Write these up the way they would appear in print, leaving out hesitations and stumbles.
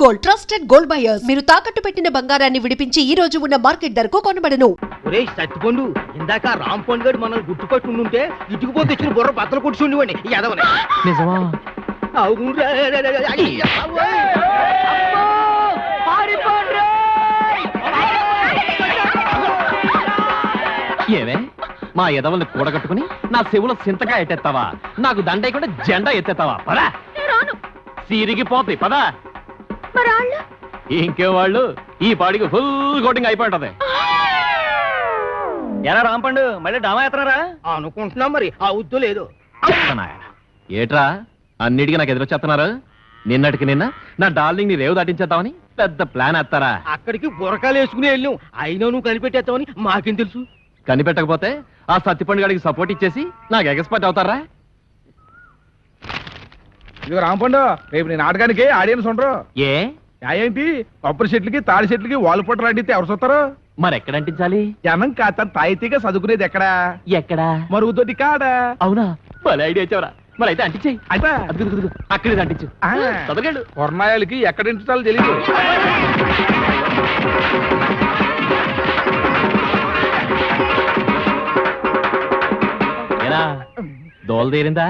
Gold, trusted gold buyers. మీరు తాకట్టు పెట్టిన బంగారాన్ని విడిపించి ఈ రోజు ఉన్న మార్కెట్ ధరకు కొనబడను. ఒరేయ్ సత్తిపండు, ఇందాక రామ్ పండు గారు మనల్ని గుర్తుపట్టి ఉంటే ఇటుకుపోతే ఇచ్చిన బుర్ర బద్దలు కొట్టి ఉండేవాడిని ఎదవని. నిజమా? అవునురా. ఏవే మా ఎదవల్ని కూడగట్టుకుని నా చెవులో సింతగా ఎత్తేస్తావా? నాకు దండయకుండా జెండా ఎత్తేస్తావా? పదా సిరిగిపోతాయి పదా. ఇంకే వాళ్ళు ఈ పాడికి ఫుల్ కోటింగ్ అయిపోయింటది. ఎలా రాంపండు మళ్ళీ డామా ఎత్తనారా అనుకుంటున్నాం, మరి అవుద్దు లేదు. ఏట్రా అన్నిటికీ నాకు ఎదురొచ్చేస్తున్నారు? నిన్నటికి నిన్న నా డార్లింగ్ ని రేవు దాటించేద్దామని పెద్ద ప్లాన్ వేస్తారా? అక్కడికి బురకాలు వేసుకుని వెళ్ళాం, అయినా నువ్వు కనిపెట్టేస్తావని మాకేం తెలుసు. కనిపెట్టకపోతే ఆ సత్తిపండు గారికి సపోర్ట్ ఇచ్చేసి నాకు ఎక్స్పర్ట్ అవుతారా? ఇదిగో రాంపండు, రేపు నీ నాటకానికి ఆడియన్స్ ఉండరు. ఏ ఏంటి కొబ్బరి చెట్లకి తాడి చెట్లకి వాల్ పొట్టలు అంటితే ఎవరు చూస్తారు? మరి ఎక్కడ అంటించాలి? జనం కాస్త తాయితీగా చదువుకునేది ఎక్కడా? ఎక్కడా? మరుగుదొడ్డి కాడా? అవునా, భలే ఐడియా వచ్చావరా. మరి అయితే అంటించాయి. అయితే అక్కడే అంటించు. చదవగలడు కొరనాయాలకి ఎక్కడ ఇంటాలో తెలియదు. ఏరా దోల తీరిందా?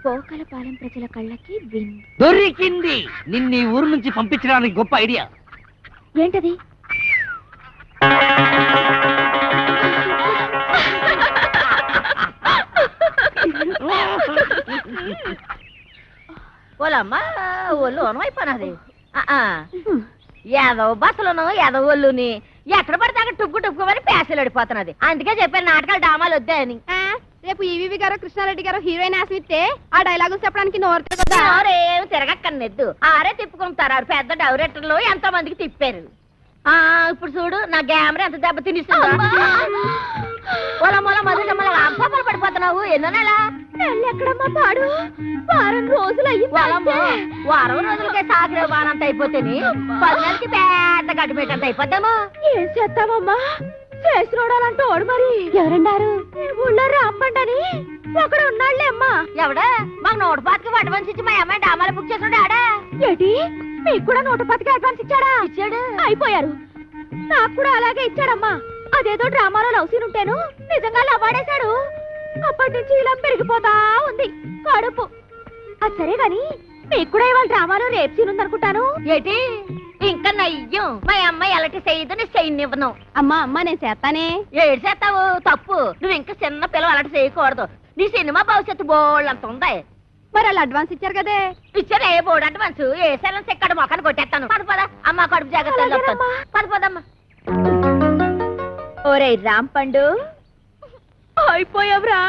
పోకలపాలెం ప్రజల కళ్ళకి దొరికింది. నిన్న ఊరు నుంచి పంపించడానికి గొప్ప ఐడియా. ఏంటది? ఓలమ్మా ఒళ్ళు అనమైపోయినది. యాదవ బస్సులను యాదవ ఒళ్ళుని ఎక్కడ పడితే అక్కడ టుక్కు టుక్కుమని ప్యాసలు అడిపోతున్నది. అందుకే చెప్పాను నాటకాలు డామాలు వద్దా అని. రేపు ఈవీవి గారు కృష్ణారెడ్డి గారు హీరోయిన్ ఆశిస్తే ఆ డైలాగు చెప్పడానికి ఏమి తిరగక్కర్లేదు, ఆరే తిప్పుకుంటారు. పెద్ద డైరెక్టర్లు ఎంతో మందికి తిప్పారు. ఇప్పుడు చూడు నా గ్యామరా ఎంత దెబ్బ తినిస్తుందో. అబ్బాలు పడిపోతున్నావు. ఎన్నో నెల ఎక్కడమ్మా పాడు? వారం రోజులు వారం రోజులకే సాగరే వానంత అయిపోతే 10 నెలలకి పెద్ద గడ్డిపేటంత అయిపోతాము. ఏం చేస్తామమ్మా? చేసినోడాలంటూ ఓడు. మరి ఎవరన్నారు? ఊళ్ళో రాంపండని ఒకడు ఉన్నాళ్లే అమ్మా. ఎవడా? మాకు 125కి అడ్వాన్స్ ఇచ్చి మా అమ్మాయి డామాలు బుక్ చేసినాడు. ఆడా ఏంటి? మీకు కూడా 110కి అడ్వాన్స్ ఇచ్చాడా? ఇచ్చాడు. అయిపోయారు. నాకు కూడా అలాగే ఇచ్చాడమ్మా. అదేదో డ్రామాలో లవ్ సీన్ ఉంటేను నిజంగా లవ్వాడేశాడు. అప్పటి నుంచి ఇలా పెరిగిపోతా ఉంది కడుపు. అది సరే గాని మీకు కూడా ఇవాళ డ్రామాలో రేప్ సీన్ ఉందనుకుంటాను. ఏంటి? ఇంకా నయ్యం. మా అమ్మాయి ఎలాంటి చేయదు, నీ చేయనివ్వను. అమ్మా అమ్మా నేను చేస్తానే. ఏడు చేస్తావు? తప్పు. నువ్వు ఇంకా చిన్న పిల్లలు అలాంటి చేయకూడదు. నీ సినిమా భవిష్యత్తు బోళ్ళంత ఉంది. మరి వాళ్ళు అడ్వాన్స్ ఇచ్చారు కదే. ఇచ్చారు. ఏ బోర్డు అడ్వాన్స్? ఏ సెలెన్స్ ఎక్కడ మొక్కను కొట్టేస్తాను. పద పద అమ్మ, కడుపు జాగ్రత్త. పద పదమ్మా. ఓరే రాంపండు, అయిపోయావురా.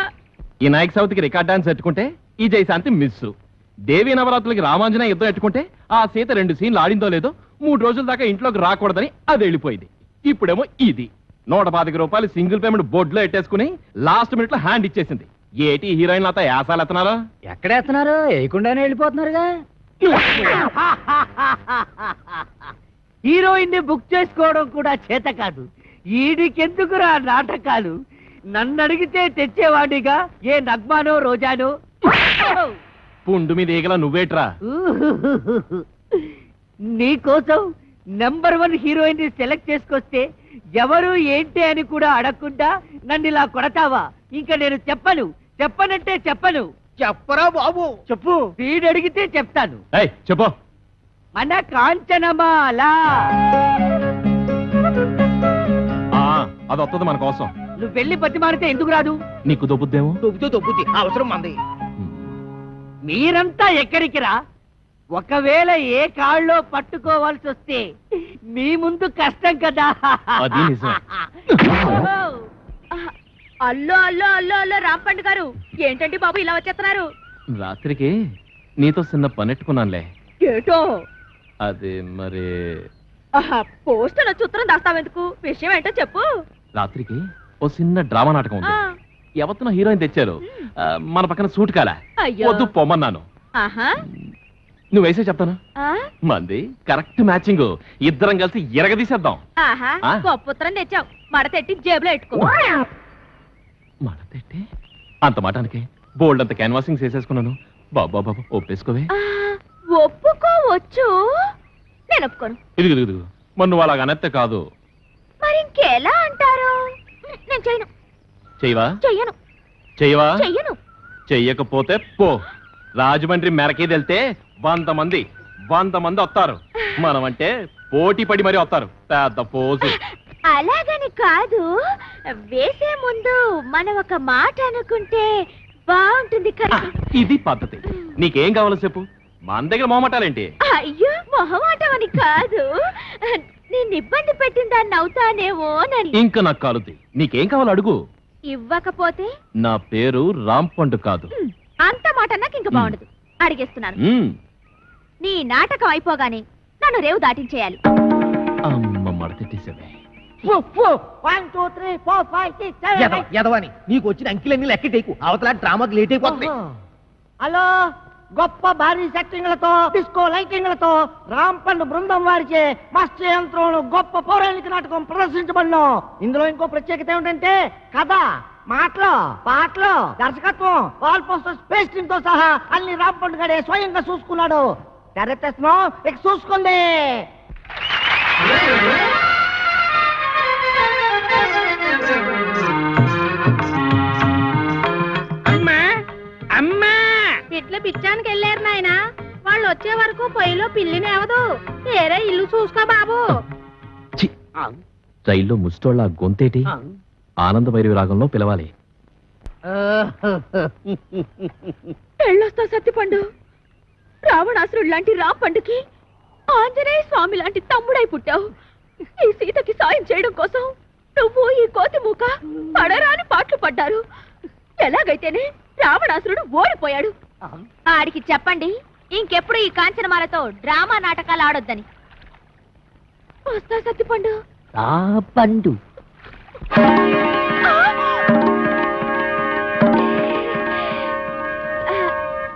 ఈ నాయక్ సౌత్కి రికార్డ్ డాన్స్ ఎట్టుకుంటే ఈ జయశాంతి మిస్. దేవీ నవరాత్రులకి రామాంజన యుద్ధం ఎట్టుకుంటే ఆ సీత 2 సీన్లు ఆడిందో లేదో 3 రోజుల దాకా ఇంట్లోకి రాకూడదని అది వెళ్ళిపోయింది. ఇప్పుడేమో ఇది 125 రూపాయలు సింగిల్ పేమెంట్ బోర్డులో ఎట్టేసుకుని లాస్ట్ మినిట్ లో హ్యాండ్ ఇచ్చేసింది. ఏటి హీరోయిన్ అంతా యాసాలు ఎత్తనారో? ఎక్కడ ఎత్తున్నారు? వేయకుండానే వెళ్ళిపోతున్నారుగా. హీరోయిన్ ని బుక్ చేసుకోవడం కూడా చేత కాదు. ఈడికెందుకురా నాటకాలు? నన్ను అడిగితే తెచ్చేవాడిగా ఏ నగ్మానో రోజానో. పుండు మీద ఈగల నువ్వేట్రా? నీకోసం నెంబర్ 1 హీరోయిన్ ని సెలెక్ట్ చేసుకొస్తే ఎవరు ఏంటి అని కూడా అడగకుండా నన్ను ఇలా కొడతావా? ఇంకా నేను చెప్పనంటే చెప్పను. చెప్పరా బాబు? చెప్పు. వీడు అడిగితే చెప్తాను. చెప్పు. మన కాంచనమాల అది వస్తుంది మన కోసం. నువ్వు వెళ్ళి బతిమారితే ఎందుకు రాదు? నీకు దొబ్బుద్దేమో. దొబ్బుద్ది అవసరం మంది. మీరంతా ఎక్కడికి రా? ఒకవేళ ఏ కాళ్ళలో పట్టుకోవాల్సి వస్తే మీ ముందు కష్టం కదా. అది నిజం. అల్లో అల్లో అల్లో అల్లో రాంపండు గారు, ఏంటండి బాబు ఇలా వచ్చేస్తున్నారు? రాత్రికి నీతో చిన్న పనెట్టుకున్నానులే. ఏటో? అది మరి పోస్ట్ చిత్రం దాస్తావెందుకు? విషయం ఏంటో చెప్పు. రాత్రికి ఓ చిన్న డ్రామా నాటకం ఉంది. ఎవరితో హీరోయిన్ తెచ్చారు. మన పక్కన సూట్ కాలా. వద్దు పొమ్మన్నాను. నువ్వు వేసే చెప్తాను. మంది కరెక్ట్ మ్యాచింగ్. ఇద్దరం కలిసి ఎరగదీసేద్దాం. గొప్ప తెచ్చావు. మడతెట్టి జేబులో పెట్టుకో. మడతెట్టి అంత మాటానికి బోల్డ్ అంత క్యాన్వాసింగ్ చేసేసుకున్నాను. బాబా బాబా ఒప్పేసుకోవే. ఒప్పుకోవచ్చు, నేను ఒప్పుకోను. ఇది మరి నువ్వు అలాగ అనెత్తే కాదు. మరి ఇంకెలా అంటారు? నేను చేయను. చెయ్యవా? చెయ్యను. చెయ్యవా? చెయ్యను. చెయ్యకపోతే పో. రాజమండ్రి మెరకే వెళ్తే 100 మంది వస్తారు. మనమంటే పోటీ పడి మరీ వస్తారు. పెద్ద పోజు. అలాగని కాదు, వేసే ముందు మనం ఒక మాట అనుకుంటే బాగుంటుంది కదా. ఇది పద్ధతి. నీకేం కావాలో చెప్పు, మన దగ్గర మొహమాటాలేంటి? అయ్యో, మొహమాటం అని కాదు, నేను ఇబ్బంది పెట్టిన దాన్ని అవుతానేమోనని. ఇంకా నాకు కాలుద్ది. నీకేం కావాలో అడుగు. ఇవ్వకపోతే? నా పేరు రాంపండు కాదు. అంత మాట నాకు ఇంకా బాగుండదు. అడిగేస్తున్నాను. నీ నాటకం అయిపోగానే నన్ను రేవు దాటించేయాలి. అమ్మ మడతెట్టేసావే. 1 2 3 4 5 6 7 ఎదవని నీకు వచ్చిన అంకిలన్నీ లెక్క టేకు అవతల డ్రామాకి లేట్ అయిపోతుంది. హలో, గొప్ప భారీ సెట్టింగ్లతో డిస్కో లైటింగ్లతో రాంపండు బృందం వారిచే మత్స్య యంత్రం గొప్ప పౌరాణిక నాటకం ప్రదర్శించబడిన. ఇందులో ఇంకో ప్రత్యేకత ఏమిటంటే కథ, మాటలు, పాటలు, దర్శకత్వం, వాల్ పోస్టర్స్, పేస్టింగ్ తో సహా అన్ని రాంపండు గడే స్వయంగా చూసుకున్నాడు. తెరతెస్తున్నాం, ఇక చూసుకోండి. ఇట్లా పిచ్చానికి వెళ్ళారు నాయన. వాళ్ళు వచ్చే వరకు పొయ్యిలో పిల్లినేవదు. వేరే ఇల్లు చూసుకో బాబు. రైల్లో ముష్టోళ్ళ గొంతేటి ఆనంద భైరవి రాగంలో పిలవాలి. పెళ్ళొస్తా సత్తిపండు. రావణాసురుడు లాంటి రాంపండుకి ఆంజనేయ స్వామి లాంటి తమ్ముడై పుట్టావు. ఈ సీతకి సాయం చేయడం కోసం నువ్వు ఈ కోతి మూక పడరాని పాటలు పడ్డారు. ఎలాగైతేనే రావణాసురుడు ఓడిపోయాడు. ఆడికి చెప్పండి, ఇంకెప్పుడు ఈ కాంచనమాలతో డ్రామా నాటకాలు ఆడొద్దని. వస్తా సత్తిపండు. పండు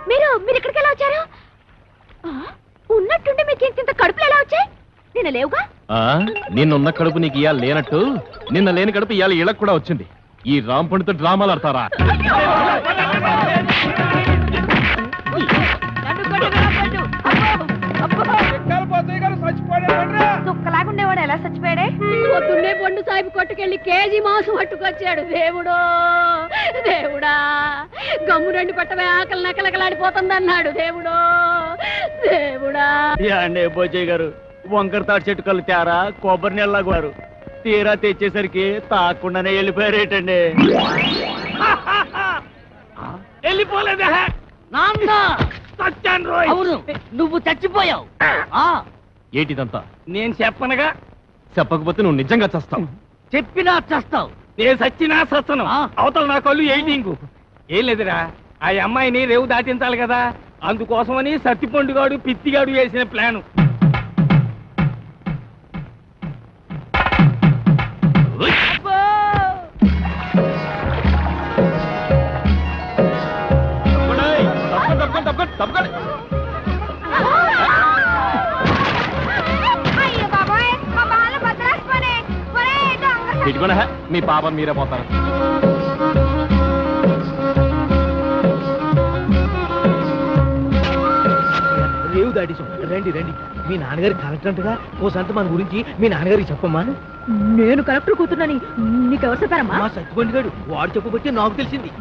మీరు ఇక్కడికి ఎలా వచ్చారు? ఉన్నట్టుండి మీకు ఇంత కడుపులు ఎలా వచ్చాయి? నిన్న లేవుగా. నిన్నున్న కడుపు నీకు ఇవాళ లేనట్టు నిన్న లేని కడుపు ఇవాళ ఇళ్ళకు కూడా వచ్చింది. ఈ రాంపండుతో డ్రామాలు ఆడతారా? దుక్కలాగుండేవాడు ఎలా చచ్చిపోయాడే? పొద్దున్నే పండు సాయిబు కొట్టుకెళ్ళి కేజీ మాంసం పట్టుకొచ్చాడు. దేవుడో దేవుడా, గమ్ము రెండు పట్టవే ఆకలి నకలకలాడిపోతుంది అన్నాడు. దేవుడో దేవుడా. అండే బోజయ్య గారు, వంకర తాటి చెట్టు కళ్ళు తేరా కొబ్బరి నీళ్ళ తీరా తెచ్చేసరికి తాకుండానే వెళ్ళిపోయారేటండి. వెళ్ళిపోలేదా? నాన్న చచ్చాను రోయ్. అవును, నువ్వు చచ్చిపోయావు. ఏటిదంతా? నేను చెప్పనగా. చెప్పకపోతే నువ్వు నిజంగా చస్తావు. చెప్పినా చస్తావు. నేను సచ్చినా సస్తను. అవతల నా కళ్ళు ఎయిటింగు. ఏం లేదురా, ఆ అమ్మాయిని రేవు దాటించాలి కదా, అందుకోసమని సత్తిపండుగాడు పిత్తిగాడు వేసిన ప్లాను. పెట్టుకున్నా మీ పాప మీరే పోతారు. రేవు దాటిసాం. రండి రండి, మీ నాన్నగారి కలెక్టర్ అంటగా, ఓ సంత మన గురించి మీ నాన్నగారికి చెప్పమ్మా. నేను కలెక్టర్ కూతున్నని నీకెవరు చెప్పారమ్మా? మా సత్తిపండుగాడు వాడు చెప్పబట్టి నాకు తెలిసింది.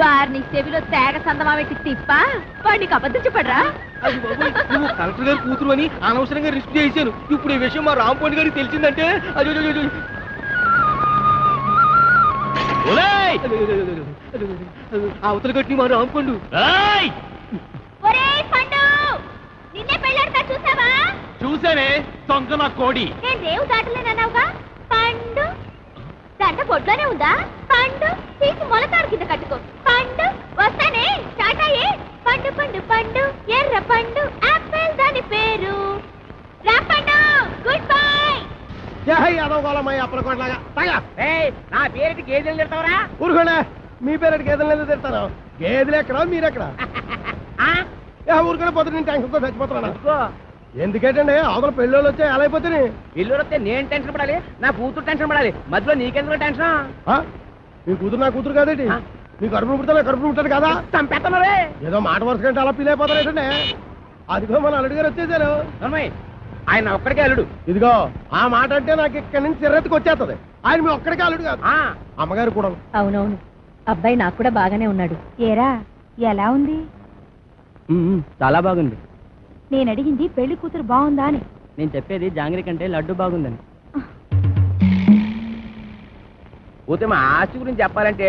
వారిని చెవిలో తేగ సందమా పెట్టి తిప్ప వాడికి అబద్ధం చెప్పడరా? నువ్వు కలెక్టర్ గారి కూతురు అని అనవసరంగా రిస్క్ చేశాను. ఇప్పుడు ఈ విషయం మా రాంపండు గారికి తెలిసిందంటే అవతల కట్టి మా రాంపండు. నిన్నే పెళ్ళాడతా చూసావా? చూసానే దొంగ నా కోడి. నేను రేవు దాటలేనన్నావుగా. పండు దండ పొడ్లోనే ఉందా? పండు తీసి మొలతాడు కింద కట్టుకో. పండు వస్తానే స్టార్ట్ అయ్యే. పండు పండు పండు ఎర్ర పండు ఆపిల్ దాని పేరు రాంపండు. Good bye. నా పేరుకి గేదెలు తిడతావరా? ఊరుకోండి, మీ పేరు గేదెలు తిడతాను. గేదెలు ఎక్కడ మీరెక్కడ? ఊరుకునే పోతే నేను టెన్షన్తో చచ్చిపోతున్నా. ఎందుకంటే అవతల పెళ్ళోళ్ళు వచ్చే ఎలా అయిపోతుంది? ఇల్లు వస్తే నేను టెన్షన్ పడాలి, నా కూతురు టెన్షన్ పడాలి. మధ్యలో నీకెందుకు టెన్షన్? మీ కూతురు నా కూతురు కాదేంటి? మీ కడుపును పుడతాను కడుపును పుట్టాడు కదా చంపేస్తున్నారే ఏదో మాట వరుస కంటే అలా ఫీల్ అయిపోతారు ఏంటండి అదిగో మన అల్లుడు గారు వచ్చేసారు ఆయన ఒక్కడికే అల్లుడు. ఇదిగో ఆ మాట అంటే నాకు ఇక్కడి నుంచి చిరెత్తుకు వచ్చేస్తుంది. ఆయన మీ ఒక్కడికే అల్లుడు కాదు, అమ్మగారు కూడా. అవునవును, అబ్బాయి నాకు కూడా బాగానే ఉన్నాడు. ఏరా ఎలా ఉంది? చాలా బాగుంది. నేను అడిగింది పెళ్లి కూతురు బాగుందా అని. నేను చెప్పేది జాంగ్రీ కంటే లడ్డు బాగుందని. పోతే మా ఆస్తి గురించి చెప్పాలంటే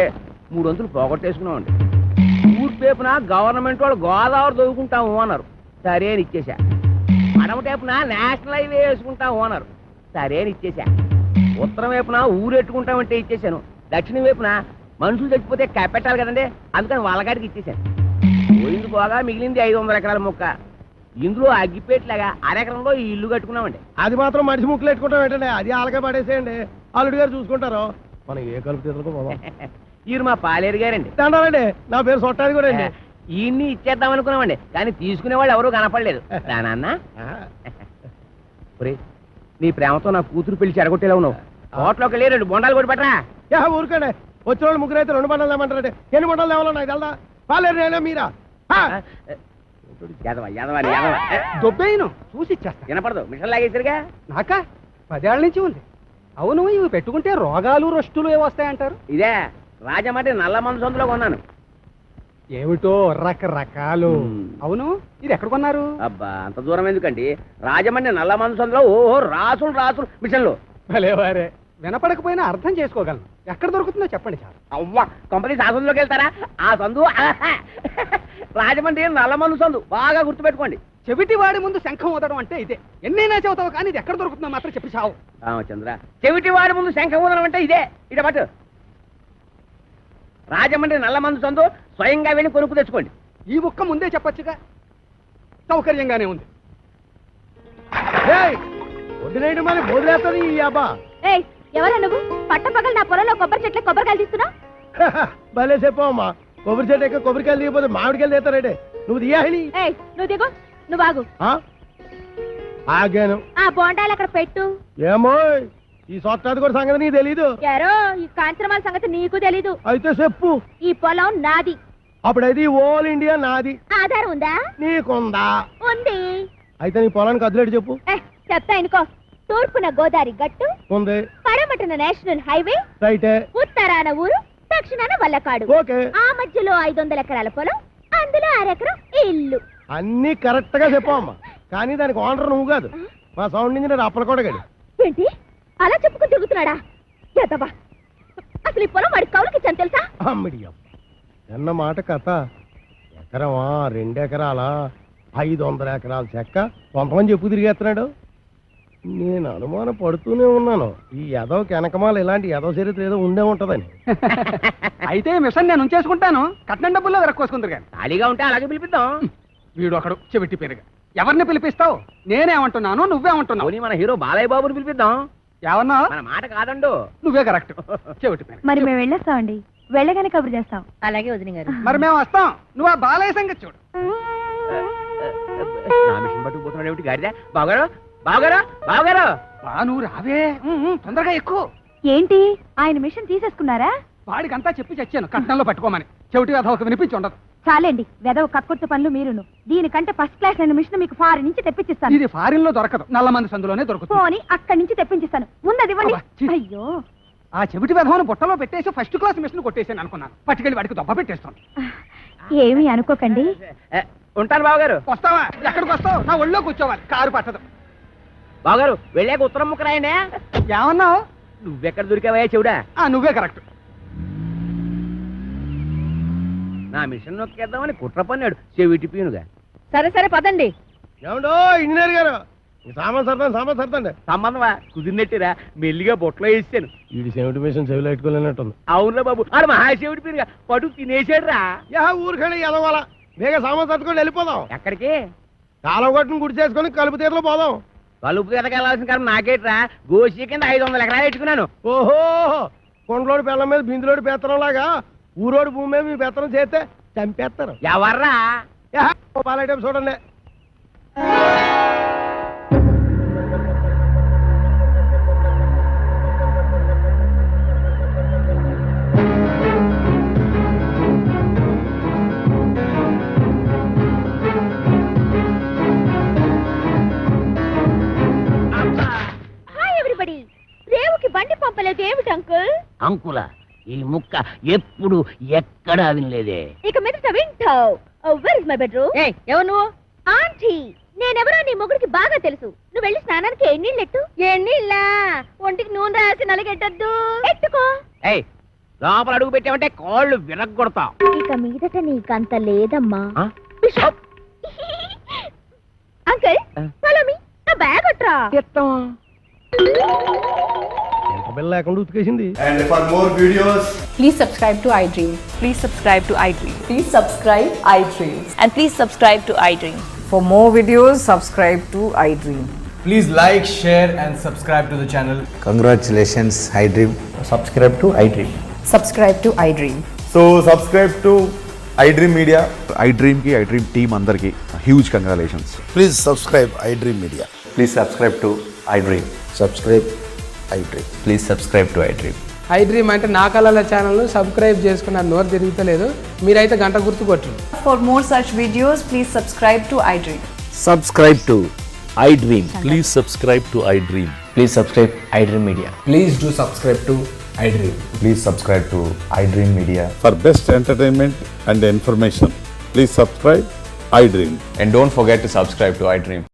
300 పోగొట్టేసుకున్నామండి. ఊరు పేపున గవర్నమెంట్ వాళ్ళు గోదావరి దొరుకుంటాము అన్నారు, సరే అని ఇచ్చేసా. అడమ టైపున నేషనల్ హైవే వేసుకుంటాము అన్నారు, సరే అని ఇచ్చేసా. ఉత్తరం వైపున ఊరు ఎట్టుకుంటామంటే ఇచ్చేసాను. దక్షిణ వైపున మనుషులు చచ్చిపోతే కప్పెట్టాలి కదండి, అందుకని వాళ్ళగాడికి ఇచ్చేసాను. పోయింది పోగా మిగిలింది 500 ఎకరాల మొక్క. ఇందులో అగ్గిపేట్లాగా అరెకరంలో ఈ ఇల్లు కట్టుకున్నామండి. అది మాత్రం మనిషి ముక్కలు పెట్టుకుంటాం ఏంటండి, అది ఆలకే పడేసేయండి, అల్లుడు గారు చూసుకుంటారు. మనం ఏ కలుపు తీసుకో ఈయన మా పాలేరు గారండి. దండాలండి, నా పేరు సొట్టాది కూడా అండి. ఈయన్ని ఇచ్చేద్దాం అనుకున్నామండి, కానీ తీసుకునే వాళ్ళు ఎవరూ కనపడలేదు. నాన్న నీ ప్రేమతో నా కూతురు పెళ్లి చెడగొట్టేలా ఉన్నావు. హోటల్లోకి వెళ్ళి 2 బొండాలు కొట్టి పెట్టరా. ఊరుకండి, వచ్చిన వాళ్ళు ముగ్గురు అయితే 2 బండలు లేమంటారండి. ఎన్ని బండలు లేవాలో నాకు తెలదా? పాలేరు నేనే మీరా? దొబ్బేయను చూసి ఇచ్చేస్తా. వినపడదు, మిషన్ లాగేసరిగా. నాకా 10 ఏళ్ల నుంచి ఉంది. అవును, ఇవి పెట్టుకుంటే రోగాలు రొస్టులు ఏ వస్తాయంటారు? ఇదే రాజమండ్రి నల్ల మందు సందులో కొన్నాను. ఏమిటో రకరకాలు. అవును, ఇది ఎక్కడ కొన్నారు? అబ్బా అంత దూరం ఎందుకండి, రాజమండ్రి నల్ల మందు సందులో ఓహో రాసులు రాసులు మిషన్లు. భలేవారే, వినపడకపోయినా అర్థం చేసుకోగలను. ఎక్కడ దొరుకుతుందో చెప్పండి చాలు. అవ్వా కంపెనీ ఆ సందులోకి వెళ్తారా? ఆ సందు రాజమండ్రి నల్ల మందు సందు, బాగా గుర్తుపెట్టుకోండి. చెవిటి వాడి ముందు శంఖం ఊదడం అంటే ఇదే. ఎన్నైనా చెబుతావు కానీ ఇది ఎక్కడ దొరుకుతుందో మాత్రం చెప్పి చావు. రామచంద్ర, చెవిటి వాడి ముందు శంఖం ఊదడం అంటే ఇదే. ఇదే పట్టు, రాజమండ్రి నల్ల మందు సందు, స్వయంగా వెళ్ళి కొనుక్కు తెచ్చుకోండి. ఈ ముక్క ముందే చెప్పొచ్చుగా, సౌకర్యంగానే ఉంది. వడ్డీనేడు మరి బోధులేస్తుంది ఈ అబ్బా. ఏయ్, ఎవరా నువ్వు? పట్టపగలు నా పొలంలో కొబ్బరి చెట్ల కొబ్బరికాయలు తీస్తున్నా? భలే చెప్పమ్మా, కొబ్బరి చెట్టు ఎక్క కొబ్బరికాయలు దిగిపోతే మామిడికాయలు తీస్తారంటే నువ్వు దియాలి. ఏయ్, నువ్వు దిగు, నువ్వు ఆగు. ఆగాను. ఆ బోండాలు అక్కడ పెట్టు. ఏమో ఈ సొట్టాది కూడా సంగతి నీకు తెలీదు. యారో, ఈ కాంచనమాల సంగతి నీకు తెలీదు. అయితే చెప్పు. ఈ పొలం నాది. అప్పుడైతే ఓల్ ఇండియా నాది. ఆధారం ఉందా? నీకుందా? ఉంది. అయితే నీ పొలానికి అదిలేడు చెప్పు. చెప్తా ఇనుకో. తూర్పున గోదావరి గట్టు ఉంది, పడమటన నేషనల్ హైవే, రైటే, ఉత్తరాన ఊరు, దక్షిణాన వల్లకాడు. ఓకే. ఆ మధ్యలో 500 ఎకరాల పొలం, అందులో 1 ఎకరం ఇల్లు. అన్ని కరెక్ట్ గా చెప్పమ్మా, కానీ దానికి ఓనర్ నువ్వు కాదు, మా సౌండ్ ఇంజనీర్ అప్పలకోడగాడు. ఏంటి అలా చెప్పుకుని తిరుగుతున్నాడా? ఎదవా, అసలు ఈ పొలం వాడి కౌలుకి ఇచ్చాను తెలుసా? అమ్మిడియం ఎన్న మాట కథ. ఎకరమా 2 ఎకరాలా 500 ఎకరాల చెక్క కొంతమంది చెప్పు తిరిగేస్తున్నాడు. నేను అనుమానం పడుతూనే ఉన్నాను, ఈ ఎదవకి వెనకమాల ఇలాంటి ఎదవ చరిత్ర ఏదో ఉండే ఉంటదని. అయితే మిషన్ నేను ఉంచేసుకుంటాను, కట్నం డబ్బుల్లో వెరక్కోసుకుందరు కానీ. ఖాళీగా ఉంటే అలాగే పిలిపిద్దాం. వీడు ఒకడు చెవిటి పేరుగా. ఎవరిని పిలిపిస్తావు? నేనేమంటున్నాను, నువ్వేమంటున్నావు? పోనీ మన హీరో బాలయ్య బాబుని పిలిపిద్దాం. ఏమన్నా? మన మాట కాదండు. నువ్వే కరెక్ట్. చెవిటి పేరు. మరి మేము వెళ్ళొస్తామండి, వెళ్ళగానే కబురు చేస్తాం. అలాగే వదిన గారు. మరి మేము వస్తాం, నువ్వు ఆ బాలయ్య సంగతి చూడు. నా మిషన్ పట్టుకుపోతున్నాడు ఏమిటి గాడిద? బావగారు, బావగారు, బావగారు. నువ్వు రావే, తొందరగా ఎక్కువ. ఏంటి ఆయన మిషన్ తీసేసుకున్నారా? వాడికంతా చెప్పి చచ్చాను కట్నంలో పట్టుకోమని. చెవిటి ఒక వినిపించి ఉండదు. చాలండి, వెదవ కక్కుర్తి పనులు మీరును. దీనికంటే ఫస్ట్ క్లాస్ అయిన మిషన్ మీకు ఫారిన్ నుంచి తెప్పించిస్తాను. ఇది ఫారిన్ లో దొరకదు, నల్ల మంది సందులోనే దొరుకుతుంది. పోని అక్కడి నుంచి తెప్పించిస్తాను, ముందది ఇవ్వండి. అబ్బా, ఛీ. అయ్యో, ఆ చెవిటి వెధవను బుట్టలో పెట్టేసి ఫస్ట్ క్లాస్ మిషన్ కొట్టేసాను అనుకున్నాను. పట్టుకెళ్ళి వాడికి దొబ్బ పెట్టేస్తాను. ఏమీ అనుకోకండి. ఉంటాను బావగారు. వస్తావా? ఎక్కడికి వస్తావు? నా ఒళ్ళో కూర్చోవాలి, కారు పట్టదు. బావగారు వెళ్ళాక ఉత్తరం ముక్క రాయండి. ఏమన్నావు? నువ్వెక్కడ దొరికావయ్యా చెవుడా? నువ్వే కరెక్ట్. నా మిషన్ నొక్కేద్దామని కుట్ర పన్నాడు చెవిటి పీనుగా. సరే సరే పదండి. ఏమండో ఇంజనీర్ గారు, సామాన్ సర్దండి. సంబంధమా కుదిరినట్టురా, మెల్లిగా బొట్లో వేసాను. వీడి సెవెంటీ మిషన్ చెవిలో పెట్టుకోలేనట్టుంది. అవునురా బాబు, ఆడు మహాశివుడి పీనుగా పడుకు తినేసాడు రా. ఊరికండి ఎదవాల, వేగ సామాన్ సర్దుకొని వెళ్ళిపోదాం. ఎక్కడికి? కాలం కొట్టును గుడి చేసుకొని కలుపు తీరలో పోదాం. కలుపు ఎదకెళ్లాల్సిన కాలం నాకేట్రా, గోసి కింద 500 ఎకరాలు పెట్టుకున్నాను. ఓహో, కొండలోడి బెల్లం మీద బిందులోడి పెత్తనం లాగా ఊరోడి భూమి మీద మీ పెత్తనం చేస్తే చంపేస్తారు. ఎవర్రా? పాలైటం చూడండి. అంకుల ఈ ముక్క ఎప్పుడు ఎక్కడా వినలేదే. ఇక మీదట వింటావు. Where is my bedroom? ఎవరు నువ్వు? ఆంటీ. నేనెవరో నీ మొగుడికి బాగా తెలుసు. నువ్వు వెళ్ళి స్నానానికి ఎన్నీళ్ళెట్టు. ఎన్నీళ్ళ? ఒంటికి నూనె రాసి నలగెట్టద్దు. ఎట్టుకో. లోపల అడుగు పెట్టామంటే కాళ్ళు విరగ్గొడతా. ఇక మీదట నీకంత లేదమ్మా. ఆ? బిషప్. Uncle follow me. నా బ్యాగ్ అట్రా. ఎంత బిల్ల లేకుండా ఉతికేసింది. And for more videos, Please subscribe to iDream. Please subscribe to iDream. Please subscribe iDream. And please subscribe to iDream. For more videos, subscribe to iDream. please like, share, and subscribe to the channel. Congratulations, iDream. Subscribe to iDream. Subscribe to iDream. So subscribe to iDream Media. iDream ki iDream team andarki huge congratulations. Please subscribe iDream Media. Please subscribe to iDream. Subscribe iDream. Please subscribe to iDream. iDream అంటే నా కళల channel subscribe చేసుకున్న నోరు తిరుగుతలేదు. మీరైతే గంట గుర్తు కొట్టండి. For more such videos, please subscribe to iDream. Subscribe to iDream. Please subscribe to iDream. Please subscribe iDream Media. Please do subscribe to iDream. Please subscribe to iDream Media. For best entertainment and information, please subscribe iDream. And don't forget to subscribe to iDream.